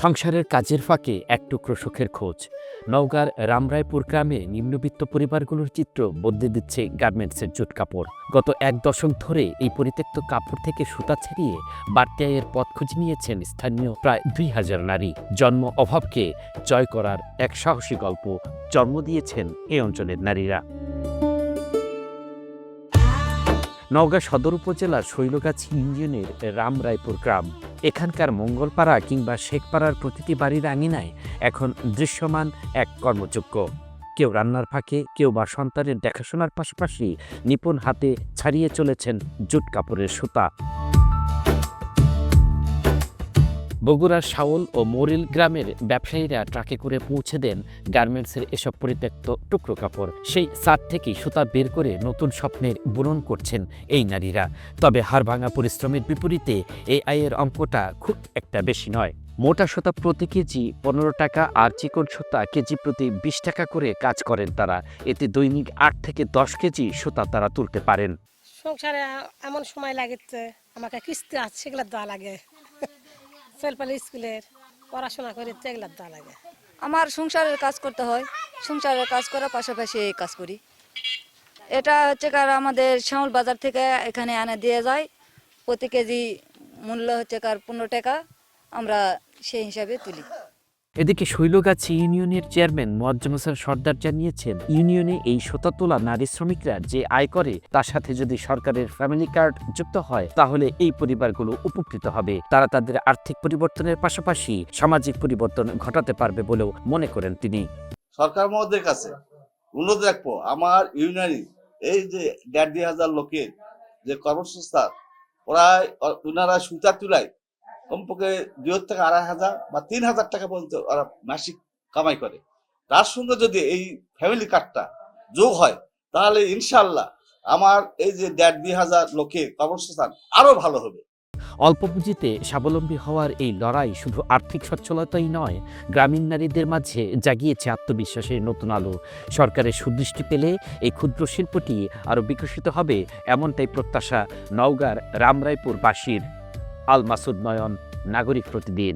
সংসারের কাজের ফাঁকে এক টুকরো সুখের খোঁজ। নওগাঁর রামরায়পুর গ্রামে নিম্নবিত্ত পরিবারগুলোর চিত্র বদলে দিচ্ছে গার্মেন্টসের জুট কাপড়। গত এক দশক ধরে এই পরিত্যক্ত কাপড় থেকে সুতা ছাড়িয়ে বাড়তি আয়ের পথ খুঁজে নিয়েছেন স্থানীয় প্রায় ২,০০০ নারী। জন্ম অভাবকে জয় করার এক সাহসী গল্প জন্ম দিয়েছেন এই অঞ্চলের নারীরা। নওগাঁ সদর উপজেলার শৈলগাছি ইউনিয়নের রামরায়পুর গ্রাম। এখানকার মঙ্গলপাড়া কিংবা শেখপাড়ার প্রতিটি বাড়ির আঙিনায় এখন দৃশ্যমান এক কর্মযোগ্য। কেউ রান্নার ফাঁকে, কেউ বা সন্তানের দেখাশোনার পাশাপাশি নিপুণ হাতে ছাড়িয়ে চলেছেন জুট কাপড়ের সুতা। বগুড়ার শাওল ও মরিল গ্রামের ব্যবসায়ীরা ট্রাকে করে পৌঁছে দেন গার্মেন্টসের এসব পরিত্যক্ত টুকরো কাপড়। সেই ছাদ থেকেই সুতা বের করে নতুন স্বপ্নের বুনন করছেন এই নারীরা। তবে হাড়ভাঙা পরিশ্রমের বিপরীতে এই আয়ের অঙ্কটা খুব একটা বেশি নয়। মোটা সুতা প্রতি কেজি ১৫ টাকা আর চিকন সুতা কেজি প্রতি ২০ টাকা করে কাজ করেন তারা। এতে দৈনিক ৮ থেকে ১০ কেজি সুতা তারা তুলতে পারেন। সংসারে এমন সময় লাগেছে আমাকে কিস্তি আছে সেগুলো দেওয়া লাগে, ছেলেপেলে স্কুলের পড়াশোনা করে সেগুলো দেওয়া লাগে। আমার সংসারের কাজ করতে হয়, সংসারের কাজ করার পাশাপাশি এই কাজ করি। এটা হচ্ছে কার আমাদের শাওল বাজার থেকে এখানে এনে দিয়ে যায়। প্রতি কেজি মূল্য হচ্ছে কার ১৫ টাকা, আমরা সেই হিসাবে তুলি। এদিকে শৈলগাছি ইউনিয়নের চেয়ারম্যান মোয়াজ্জেম হোসেন সর্দার জানিয়েছেন, ইউনিয়নে এই সুতা তোলা নারী শ্রমিকরা যে আয় করে তার সাথে যদি সরকারের ফ্যামিলি কার্ড যুক্ত হয় তাহলে এই পরিবারগুলো উপকৃত হবে। তারা তাদের আর্থিক পরিবর্তনের পাশাপাশি সামাজিক পরিবর্তন ঘটাতে পারবে বলেও মনে করেন তিনি। সরকার মহোদয়ের কাছে অনুরোধ রাখবো, আমার ইউনিয়নে এই যে ১,৫০০ লোকের যে কর্মসংস্থান, প্রায় ওনারা সুতা তুলায় কমপক্ষে ২ থেকে ২,৫০০ বা ৩,০০০ টাকা পর্যন্ত ওরা মাসিক কামাই করে। তার সঙ্গে যদি এই ফ্যামিলি কার্ডটা যোগ হয় তাহলে ইনশাল্লাহ আমার এই যে ১,৫০০ লোকের কর্মসংস্থান আরো ভালো হবে। অল্প পুঁজিতে স্বাবলম্বী হওয়ার এই লড়াই শুধু আর্থিক সচ্ছলতাই নয়, গ্রামীণ নারীদের মাঝে জাগিয়েছে আত্মবিশ্বাসের নতুন আলো। সরকারের সুদৃষ্টি পেলে এই ক্ষুদ্র শিল্পটি আরও বিকশিত হবে, এমনটাই প্রত্যাশা নওগাঁর রামরায়পুর বাসীর। আল মাসুদ নয়ন, নাগরিক প্রতিদিন।